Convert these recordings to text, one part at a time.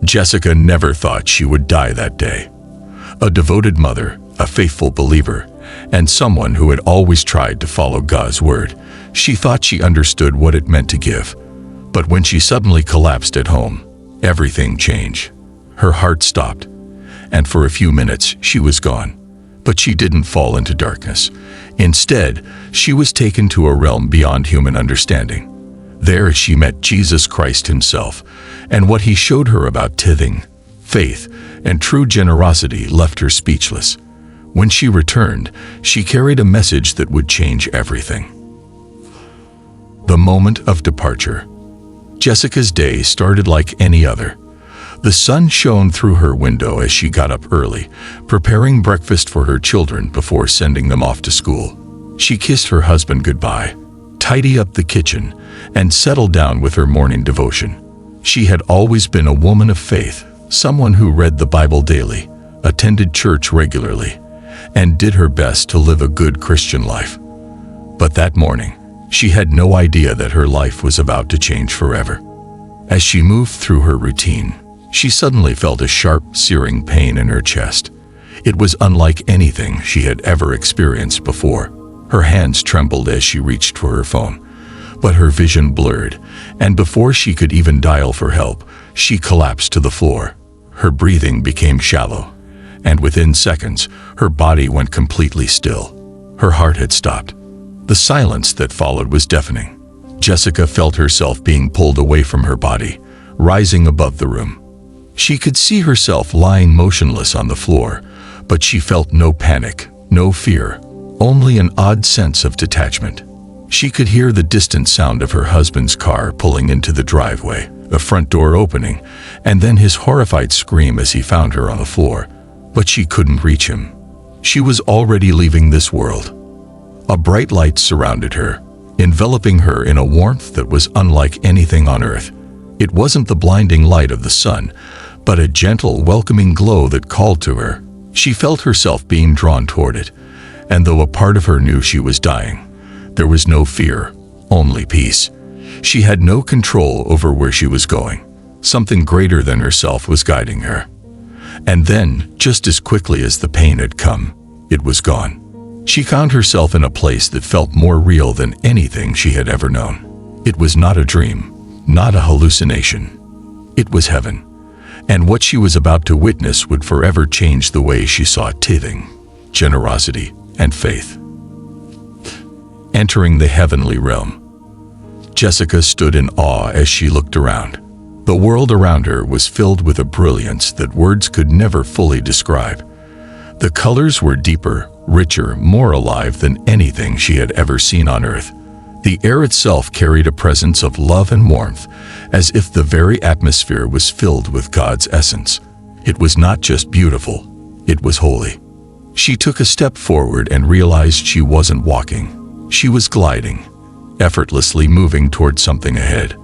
Jessica never thought she would die that day. A devoted mother, a faithful believer, and someone who had always tried to follow God's word, she thought she understood what it meant to give. But when she suddenly collapsed at home, everything changed. Her heart stopped, and for a few minutes she was gone. But she didn't fall into darkness. Instead, she was taken to a realm beyond human understanding. There she met Jesus Christ himself, and what he showed her about tithing, faith, and true generosity left her speechless. When she returned, she carried a message that would change everything. The moment of departure. Jessica's day started like any other. The sun shone through her window as she got up early, preparing breakfast for her children before sending them off to school. She kissed her husband goodbye, tidied up the kitchen, and settled down with her morning devotion. She had always been a woman of faith, someone who read the Bible daily, attended church regularly, and did her best to live a good Christian life. But that morning, she had no idea that her life was about to change forever. As she moved through her routine, she suddenly felt a sharp, searing pain in her chest. It was unlike anything she had ever experienced before. Her hands trembled as she reached for her phone, but her vision blurred, and before she could even dial for help, she collapsed to the floor. Her breathing became shallow, and within seconds, her body went completely still. Her heart had stopped. The silence that followed was deafening. Jessica felt herself being pulled away from her body, rising above the room. She could see herself lying motionless on the floor, but she felt no panic, no fear, only an odd sense of detachment. She could hear the distant sound of her husband's car pulling into the driveway, the front door opening, and then his horrified scream as he found her on the floor. But she couldn't reach him. She was already leaving this world. A bright light surrounded her, enveloping her in a warmth that was unlike anything on earth. It wasn't the blinding light of the sun, but a gentle, welcoming glow that called to her. She felt herself being drawn toward it, and though a part of her knew she was dying, there was no fear, only peace. She had no control over where she was going. Something greater than herself was guiding her. And then, just as quickly as the pain had come, it was gone. She found herself in a place that felt more real than anything she had ever known. It was not a dream, not a hallucination. It was heaven. And what she was about to witness would forever change the way she saw tithing, generosity, and faith. Entering the heavenly realm. Jessica stood in awe as she looked around. The world around her was filled with a brilliance that words could never fully describe. The colors were deeper, richer, more alive than anything she had ever seen on earth. The air itself carried a presence of love and warmth, as if the very atmosphere was filled with God's essence. It was not just beautiful, it was holy. She took a step forward and realized she wasn't walking. She was gliding, effortlessly moving toward something ahead.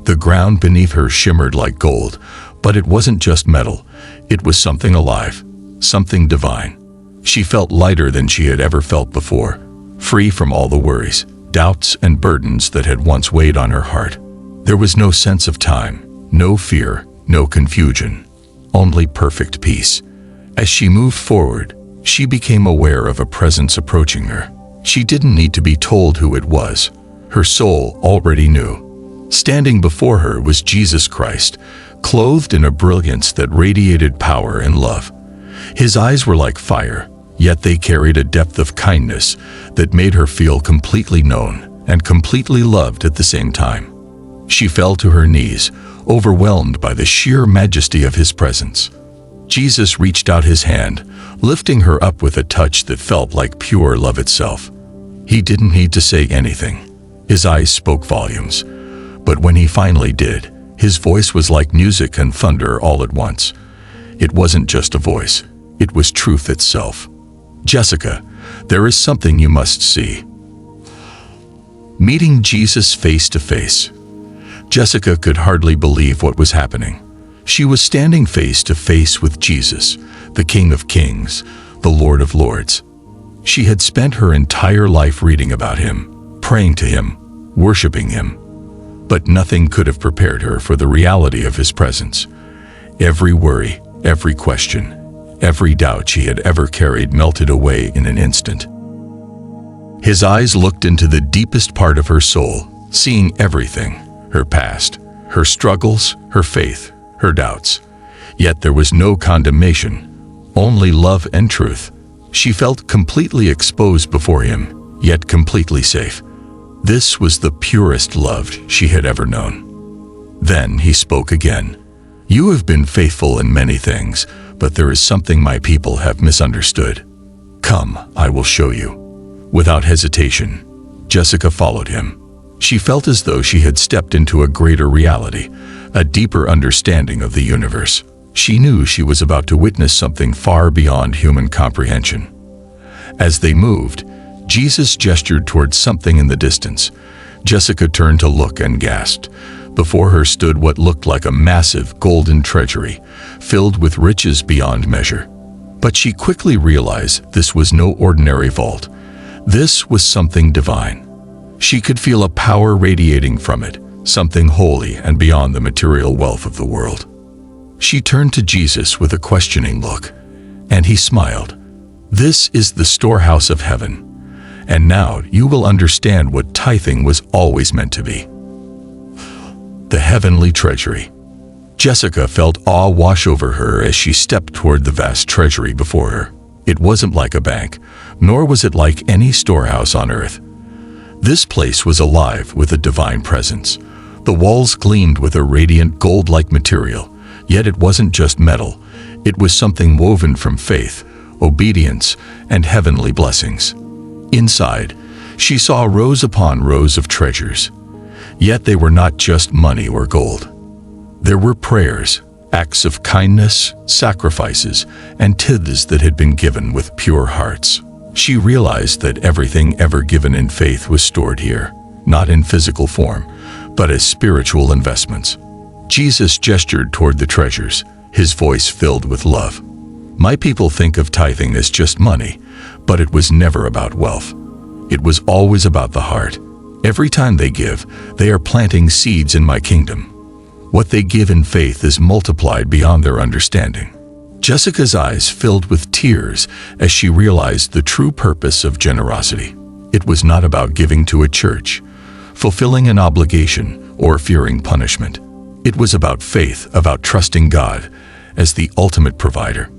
The ground beneath her shimmered like gold, but it wasn't just metal. It was something alive, something divine. She felt lighter than she had ever felt before, free from all the worries, doubts, and burdens that had once weighed on her heart. There was no sense of time, no fear, no confusion, only perfect peace. As she moved forward, she became aware of a presence approaching her. She didn't need to be told who it was. Her soul already knew. Standing before her was Jesus Christ, clothed in a brilliance that radiated power and love. His eyes were like fire, yet they carried a depth of kindness that made her feel completely known and completely loved at the same time. She fell to her knees, overwhelmed by the sheer majesty of his presence. Jesus reached out his hand, lifting her up with a touch that felt like pure love itself. He didn't need to say anything. His eyes spoke volumes. But when he finally did, his voice was like music and thunder all at once. It wasn't just a voice, it was truth itself. Jessica, there is something you must see. Meeting Jesus face to face. Jessica could hardly believe what was happening. She was standing face to face with Jesus, the King of Kings, the Lord of Lords. She had spent her entire life reading about him, praying to him, worshiping him. But nothing could have prepared her for the reality of his presence. Every worry, every question, every doubt she had ever carried melted away in an instant. His eyes looked into the deepest part of her soul, seeing everything, her past, her struggles, her faith, her doubts. Yet there was no condemnation, only love and truth. She felt completely exposed before him, yet completely safe. This was the purest love she had ever known. Then he spoke again. "You have been faithful in many things, but there is something my people have misunderstood. Come, I will show you." Without hesitation, Jessica followed him. She felt as though she had stepped into a greater reality, a deeper understanding of the universe. She knew she was about to witness something far beyond human comprehension. As they moved, Jesus gestured towards something in the distance. Jessica turned to look and gasped. Before her stood what looked like a massive golden treasury, filled with riches beyond measure. But she quickly realized this was no ordinary vault. This was something divine. She could feel a power radiating from it, something holy and beyond the material wealth of the world. She turned to Jesus with a questioning look, and he smiled. "This is the storehouse of heaven, and now you will understand what tithing was always meant to be." The heavenly treasury. Jessica felt awe wash over her as she stepped toward the vast treasury before her. It wasn't like a bank, nor was it like any storehouse on earth. This place was alive with a divine presence. The walls gleamed with a radiant gold-like material, yet it wasn't just metal. It was something woven from faith, obedience, and heavenly blessings. Inside, she saw rows upon rows of treasures. Yet they were not just money or gold. There were prayers, acts of kindness, sacrifices, and tithes that had been given with pure hearts. She realized that everything ever given in faith was stored here, not in physical form, but as spiritual investments. Jesus gestured toward the treasures, his voice filled with love. "My people think of tithing as just money, but it was never about wealth. It was always about the heart. Every time they give, they are planting seeds in my kingdom. What they give in faith is multiplied beyond their understanding." Jessica's eyes filled with tears as she realized the true purpose of generosity. It was not about giving to a church, fulfilling an obligation, or fearing punishment. It was about faith, about trusting God as the ultimate provider.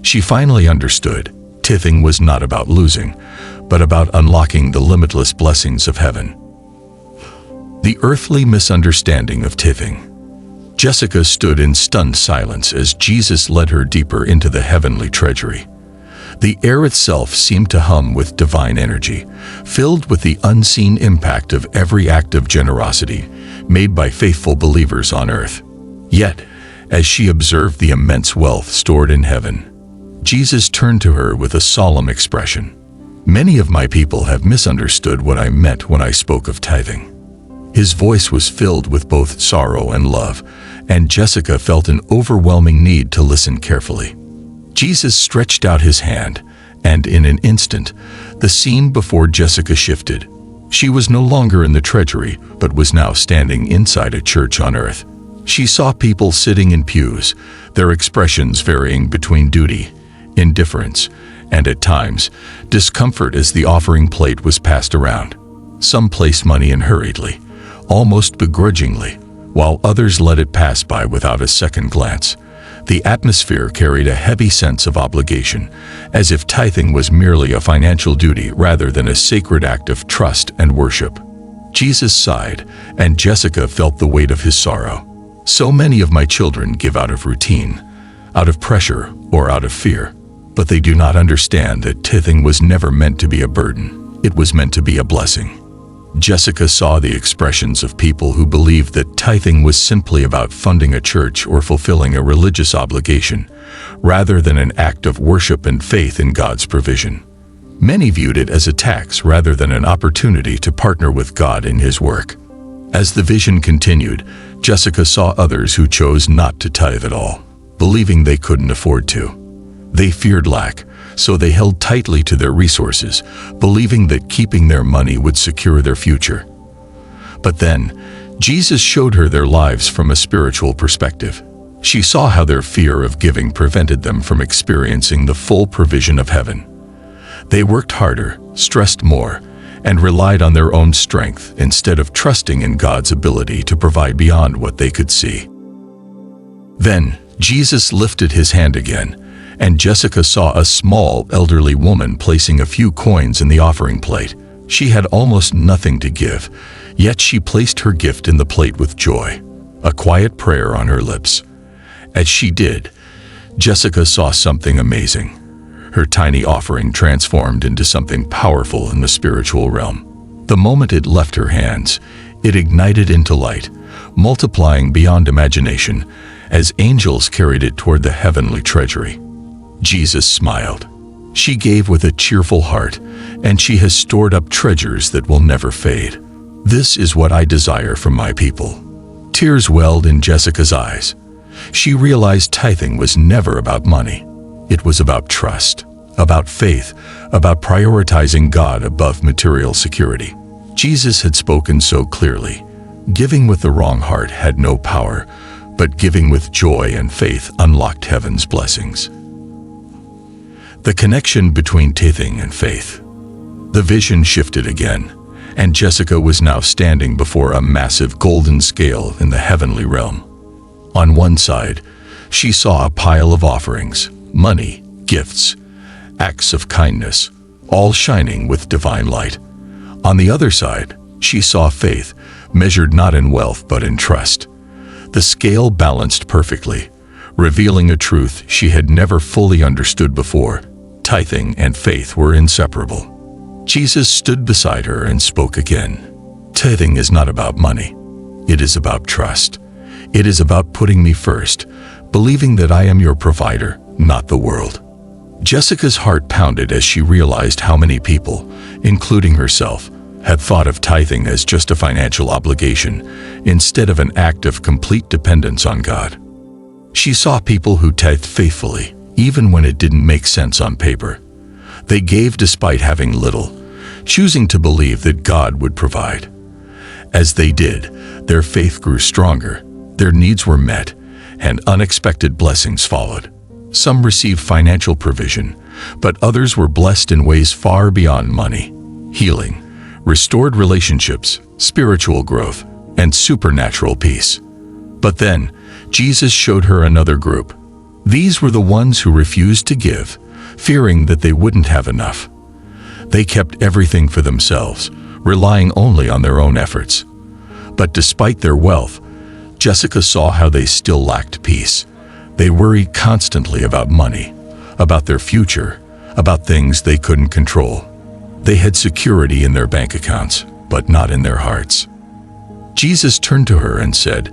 She finally understood tithing was not about losing, but about unlocking the limitless blessings of heaven. The earthly misunderstanding of tithing. Jessica stood in stunned silence as Jesus led her deeper into the heavenly treasury. The air itself seemed to hum with divine energy, filled with the unseen impact of every act of generosity made by faithful believers on earth. Yet, as she observed the immense wealth stored in heaven, Jesus turned to her with a solemn expression. "Many of my people have misunderstood what I meant when I spoke of tithing." His voice was filled with both sorrow and love, and Jessica felt an overwhelming need to listen carefully. Jesus stretched out his hand, and in an instant, the scene before Jessica shifted. She was no longer in the treasury, but was now standing inside a church on earth. She saw people sitting in pews, their expressions varying between duty, indifference, and at times, discomfort as the offering plate was passed around. Some placed money in hurriedly, almost begrudgingly, while others let it pass by without a second glance. The atmosphere carried a heavy sense of obligation, as if tithing was merely a financial duty rather than a sacred act of trust and worship. Jesus sighed, and Jessica felt the weight of his sorrow. "So many of my children give out of routine, out of pressure, or out of fear, but they do not understand that tithing was never meant to be a burden. It was meant to be a blessing." Jessica saw the expressions of people who believed that tithing was simply about funding a church or fulfilling a religious obligation, rather than an act of worship and faith in God's provision. Many viewed it as a tax rather than an opportunity to partner with God in His work. As the vision continued, Jessica saw others who chose not to tithe at all, believing they couldn't afford to. They feared lack, so they held tightly to their resources, believing that keeping their money would secure their future. But then, Jesus showed her their lives from a spiritual perspective. She saw how their fear of giving prevented them from experiencing the full provision of heaven. They worked harder, stressed more, and relied on their own strength instead of trusting in God's ability to provide beyond what they could see. Then Jesus lifted his hand again, and Jessica saw a small, elderly woman placing a few coins in the offering plate. She had almost nothing to give, yet she placed her gift in the plate with joy, a quiet prayer on her lips. As she did, Jessica saw something amazing. Her tiny offering transformed into something powerful in the spiritual realm. The moment it left her hands, it ignited into light, multiplying beyond imagination as angels carried it toward the heavenly treasury. Jesus smiled. She gave with a cheerful heart, and she has stored up treasures that will never fade. This is what I desire from my people. Tears welled in Jessica's eyes. She realized tithing was never about money. It was about trust, about faith, about prioritizing God above material security. Jesus had spoken so clearly. Giving with the wrong heart had no power, but giving with joy and faith unlocked heaven's blessings. The connection between tithing and faith. The vision shifted again, and Jessica was now standing before a massive golden scale in the heavenly realm. On one side, she saw a pile of offerings, money, gifts, acts of kindness, all shining with divine light. On the other side, she saw faith, measured not in wealth but in trust. The scale balanced perfectly, revealing a truth she had never fully understood before. Tithing and faith were inseparable. Jesus stood beside her and spoke again. Tithing is not about money. It is about trust. It is about putting me first, believing that I am your provider, not the world. Jessica's heart pounded as she realized how many people, including herself, had thought of tithing as just a financial obligation instead of an act of complete dependence on God. She saw people who tithed faithfully, even when it didn't make sense on paper. They gave despite having little, choosing to believe that God would provide. As they did, their faith grew stronger, their needs were met, and unexpected blessings followed. Some received financial provision, but others were blessed in ways far beyond money. Healing, restored relationships, spiritual growth, and supernatural peace. But then, Jesus showed her another group. These were the ones who refused to give, fearing that they wouldn't have enough. They kept everything for themselves, relying only on their own efforts. But despite their wealth, Jessica saw how they still lacked peace. They worried constantly about money, about their future, about things they couldn't control. They had security in their bank accounts, but not in their hearts. Jesus turned to her and said,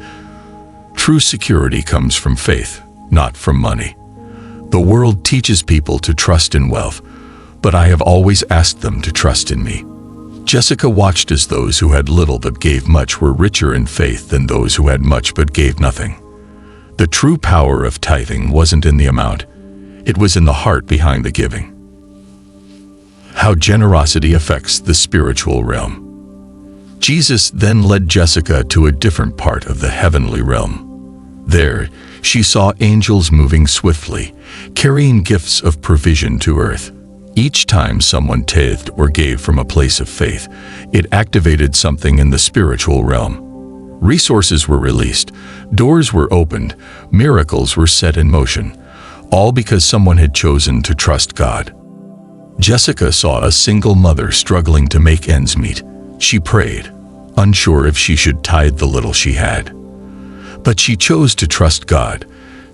"True security comes from faith, not from money. The world teaches people to trust in wealth, but I have always asked them to trust in me." Jessica watched as those who had little but gave much were richer in faith than those who had much but gave nothing. The true power of tithing wasn't in the amount, it was in the heart behind the giving. How generosity affects the spiritual realm. Jesus then led Jessica to a different part of the heavenly realm. There, she saw angels moving swiftly, carrying gifts of provision to earth. Each time someone tithed or gave from a place of faith, it activated something in the spiritual realm. Resources were released, doors were opened, miracles were set in motion, all because someone had chosen to trust God. Jessica saw a single mother struggling to make ends meet. She prayed, unsure if she should tithe the little she had. But she chose to trust God,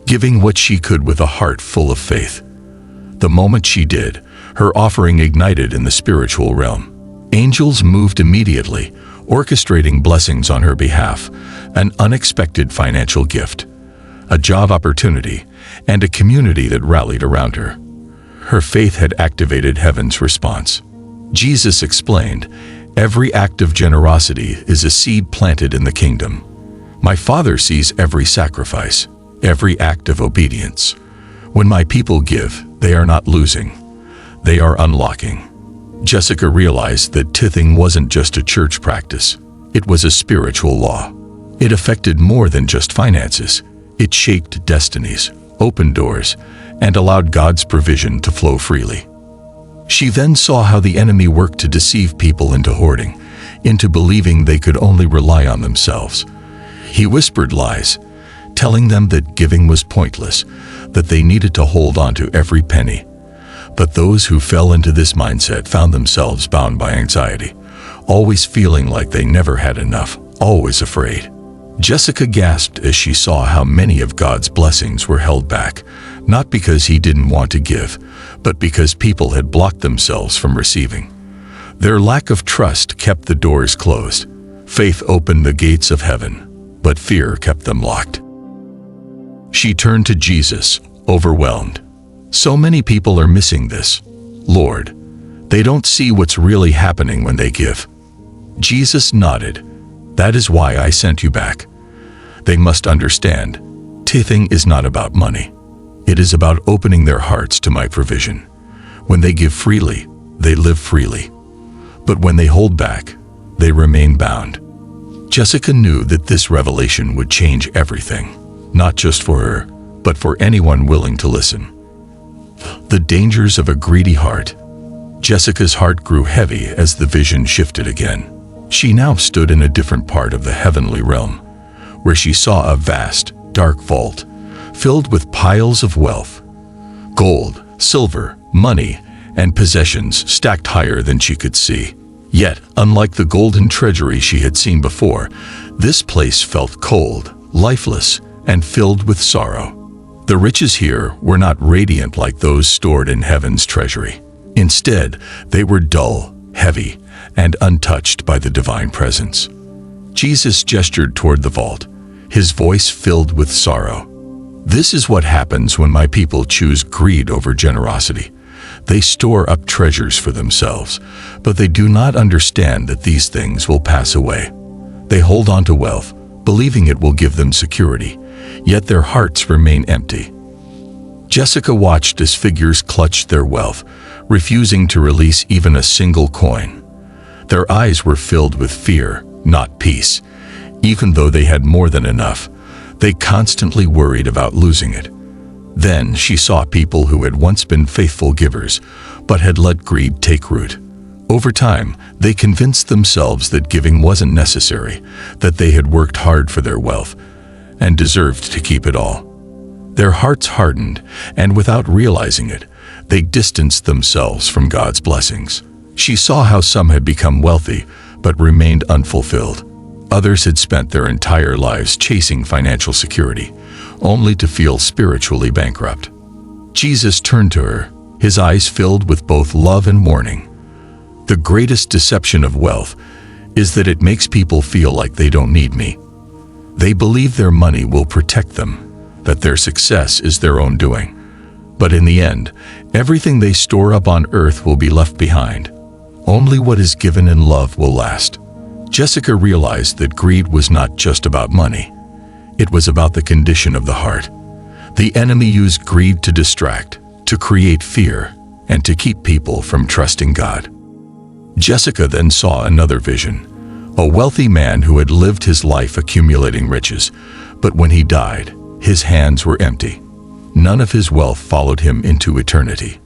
giving what she could with a heart full of faith. The moment she did, her offering ignited in the spiritual realm. Angels moved immediately, orchestrating blessings on her behalf, an unexpected financial gift, a job opportunity, and a community that rallied around her. Her faith had activated heaven's response. Jesus explained, "Every act of generosity is a seed planted in the kingdom. My Father sees every sacrifice, every act of obedience. When my people give, they are not losing, they are unlocking." Jessica realized that tithing wasn't just a church practice, it was a spiritual law. It affected more than just finances, It shaped destinies, opened doors, and allowed God's provision to flow freely. She then saw how the enemy worked to deceive people into hoarding, into believing they could only rely on themselves. He whispered lies, telling them that giving was pointless, that they needed to hold on to every penny. But those who fell into this mindset found themselves bound by anxiety, always feeling like they never had enough, always afraid. Jessica gasped as she saw how many of God's blessings were held back, not because He didn't want to give, but because people had blocked themselves from receiving. Their lack of trust kept the doors closed. Faith opened the gates of heaven, but fear kept them locked. She turned to Jesus, overwhelmed. So many people are missing this, Lord. They don't see what's really happening when they give. Jesus nodded. That is why I sent you back. They must understand, tithing is not about money. It is about opening their hearts to my provision. When they give freely, they live freely. But when they hold back, they remain bound. Jessica knew that this revelation would change everything, not just for her, but for anyone willing to listen. The dangers of a greedy heart. Jessica's heart grew heavy as the vision shifted again. She now stood in a different part of the heavenly realm, where she saw a vast, dark vault, filled with piles of wealth. Gold, silver, money, and possessions stacked higher than she could see. Yet, unlike the golden treasury she had seen before, this place felt cold, lifeless, and filled with sorrow. The riches here were not radiant like those stored in heaven's treasury. Instead, they were dull, heavy, and untouched by the divine presence. Jesus gestured toward the vault, His voice filled with sorrow. This is what happens when my people choose greed over generosity. They store up treasures for themselves, but they do not understand that these things will pass away. They hold on to wealth, believing it will give them security, yet their hearts remain empty. Jessica watched as figures clutched their wealth, refusing to release even a single coin. Their eyes were filled with fear, not peace. Even though they had more than enough, they constantly worried about losing it. Then she saw people who had once been faithful givers, but had let greed take root. Over time, they convinced themselves that giving wasn't necessary, that they had worked hard for their wealth, and deserved to keep it all. Their hearts hardened, and without realizing it, they distanced themselves from God's blessings. She saw how some had become wealthy, but remained unfulfilled. Others had spent their entire lives chasing financial security, only to feel spiritually bankrupt. Jesus turned to her, His eyes filled with both love and warning. The greatest deception of wealth is that it makes people feel like they don't need me. They believe their money will protect them, that their success is their own doing. But in the end, everything they store up on earth will be left behind. Only what is given in love will last. Jessica realized that greed was not just about money. It was about the condition of the heart. The enemy used greed to distract, to create fear, and to keep people from trusting God. Jessica then saw another vision, a wealthy man who had lived his life accumulating riches, but when he died, his hands were empty. None of his wealth followed him into eternity.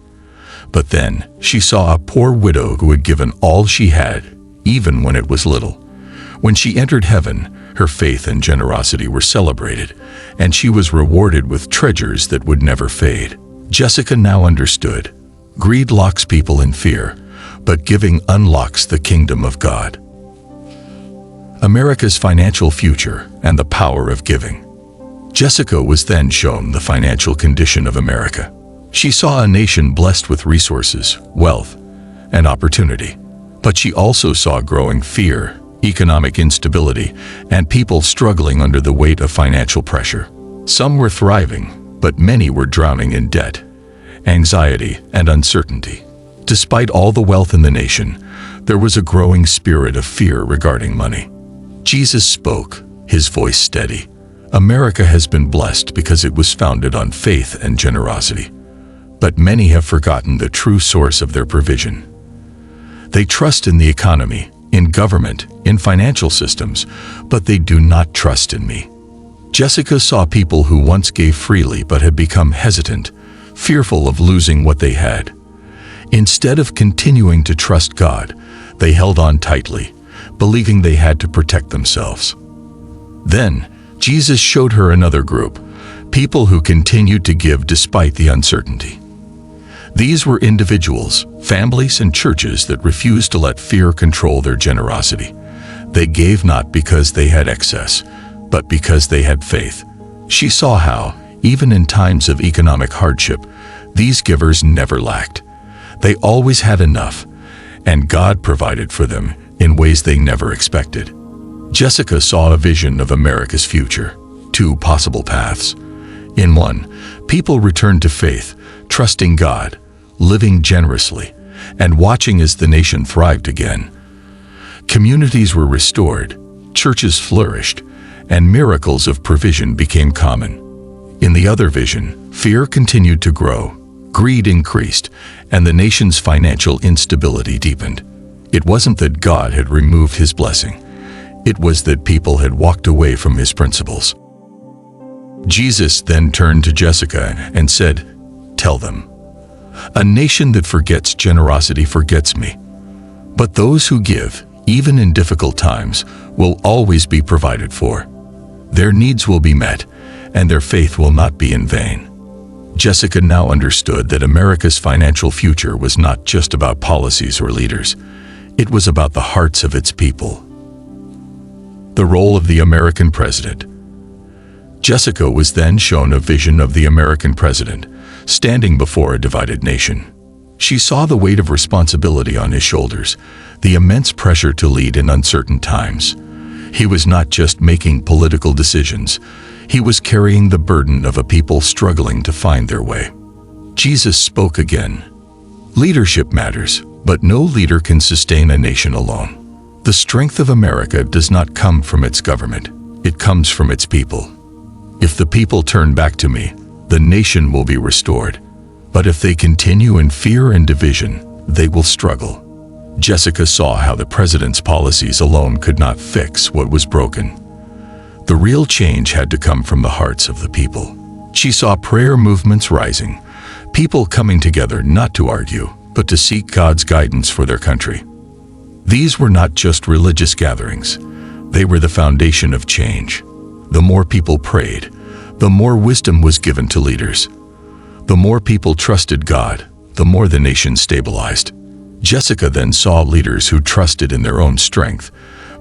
But then she saw a poor widow who had given all she had, even when it was little. When she entered heaven, her faith and generosity were celebrated, and she was rewarded with treasures that would never fade. Jessica now understood. Greed locks people in fear, but giving unlocks the kingdom of God. America's financial future and the power of giving. Jessica was then shown the financial condition of America. She saw a nation blessed with resources, wealth, and opportunity. But she also saw growing fear, economic instability, and people struggling under the weight of financial pressure. Some were thriving, but many were drowning in debt, anxiety, and uncertainty. Despite all the wealth in the nation, there was a growing spirit of fear regarding money. Jesus spoke, His voice steady. America has been blessed because it was founded on faith and generosity. But many have forgotten the true source of their provision. They trust in the economy, in government, in financial systems, but they do not trust in me. Jessica saw people who once gave freely but had become hesitant, fearful of losing what they had. Instead of continuing to trust God, they held on tightly, believing they had to protect themselves. Then, Jesus showed her another group, people who continued to give despite the uncertainty. These were individuals, families, and churches that refused to let fear control their generosity. They gave not because they had excess, but because they had faith. She saw how, even in times of economic hardship, these givers never lacked. They always had enough, and God provided for them in ways they never expected. Jessica saw a vision of America's future, two possible paths. In one, people returned to faith, trusting God, living generously, and watching as the nation thrived again. Communities were restored, churches flourished, and miracles of provision became common. In the other vision, fear continued to grow, greed increased, and the nation's financial instability deepened. It wasn't that God had removed his blessing. It was that people had walked away from his principles. Jesus then turned to Jessica and said, "Tell them, a nation that forgets generosity forgets me. But those who give, even in difficult times, will always be provided for. Their needs will be met, and their faith will not be in vain." Jessica now understood that America's financial future was not just about policies or leaders. It was about the hearts of its people. The role of the American president. Jessica was then shown a vision of the American president, standing before a divided nation. She saw the weight of responsibility on his shoulders, the immense pressure to lead in uncertain times. He was not just making political decisions, he was carrying the burden of a people struggling to find their way. Jesus spoke again. Leadership matters, but no leader can sustain a nation alone. The strength of America does not come from its government, it comes from its people. If the people turn back to me, the nation will be restored. But if they continue in fear and division, they will struggle. Jessica saw how the president's policies alone could not fix what was broken. The real change had to come from the hearts of the people. She saw prayer movements rising, people coming together not to argue, but to seek God's guidance for their country. These were not just religious gatherings. They were the foundation of change. The more people prayed, the more wisdom was given to leaders. The more people trusted God, the more the nation stabilized. Jessica then saw leaders who trusted in their own strength,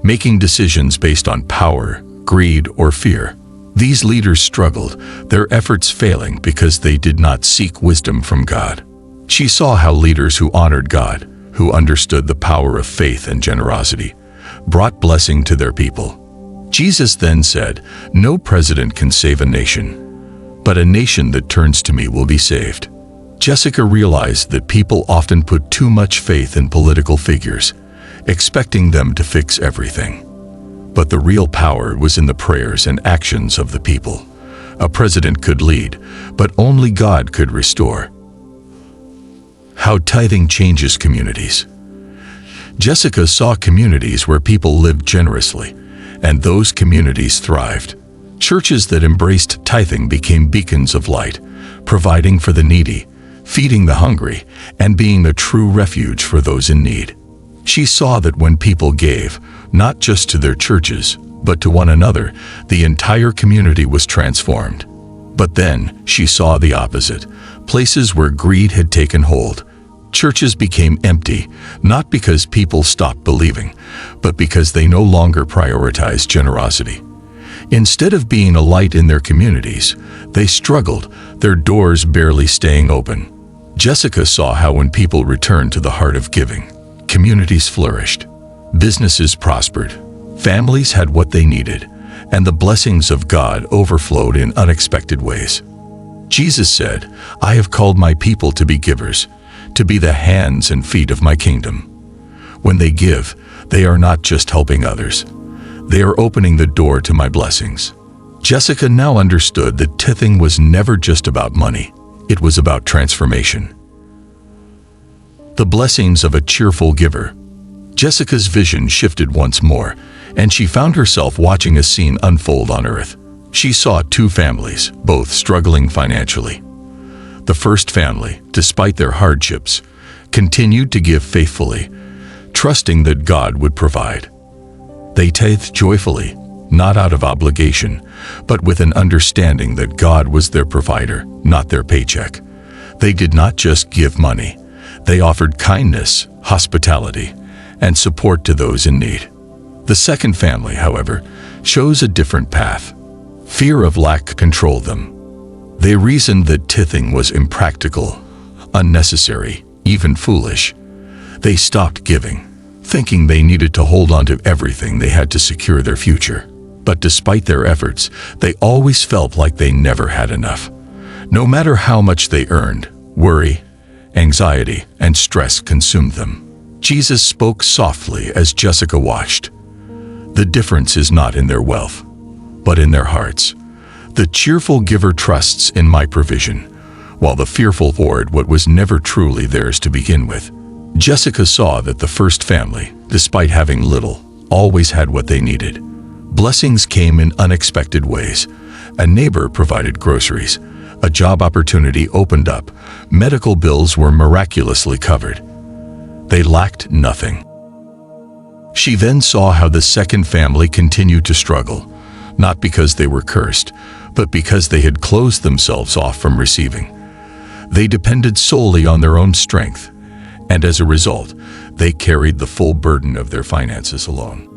making decisions based on power, greed, or fear. These leaders struggled, their efforts failing because they did not seek wisdom from God. She saw how leaders who honored God, who understood the power of faith and generosity, brought blessing to their people. Jesus then said, "No president can save a nation, but a nation that turns to me will be saved." Jessica realized that people often put too much faith in political figures, expecting them to fix everything. But the real power was in the prayers and actions of the people. A president could lead, but only God could restore. How tithing changes communities. Jessica saw communities where people lived generously, and those communities thrived. Churches that embraced tithing became beacons of light, providing for the needy, feeding the hungry, and being a true refuge for those in need. She saw that when people gave, not just to their churches, but to one another, the entire community was transformed. But then she saw the opposite. Places where greed had taken hold. Churches became empty, not because people stopped believing, but because they no longer prioritized generosity. Instead of being a light in their communities, they struggled, their doors barely staying open. Jessica saw how when people returned to the heart of giving, communities flourished, businesses prospered, families had what they needed, and the blessings of God overflowed in unexpected ways. Jesus said, "I have called my people to be givers, to be the hands and feet of my kingdom." When they give, they are not just helping others. They are opening the door to my blessings. Jessica now understood that tithing was never just about money. It was about transformation. The blessings of a cheerful giver. Jessica's vision shifted once more, and she found herself watching a scene unfold on earth. She saw two families, both struggling financially. The first family, despite their hardships, continued to give faithfully, trusting that God would provide. They tithed joyfully, not out of obligation, but with an understanding that God was their provider, not their paycheck. They did not just give money. They offered kindness, hospitality, and support to those in need. The second family, however, chose a different path. Fear of lack controlled them. They reasoned that tithing was impractical, unnecessary, even foolish. They stopped giving, thinking they needed to hold on to everything they had to secure their future. But despite their efforts, they always felt like they never had enough. No matter how much they earned, worry, anxiety, and stress consumed them. Jesus spoke softly as Jessica watched. The difference is not in their wealth, but in their hearts. The cheerful giver trusts in my provision, while the fearful hoard what was never truly theirs to begin with. Jessica saw that the first family, despite having little, always had what they needed. Blessings came in unexpected ways. A neighbor provided groceries. A job opportunity opened up. Medical bills were miraculously covered. They lacked nothing. She then saw how the second family continued to struggle, not because they were cursed, but because they had closed themselves off from receiving. They depended solely on their own strength, and as a result, they carried the full burden of their finances alone.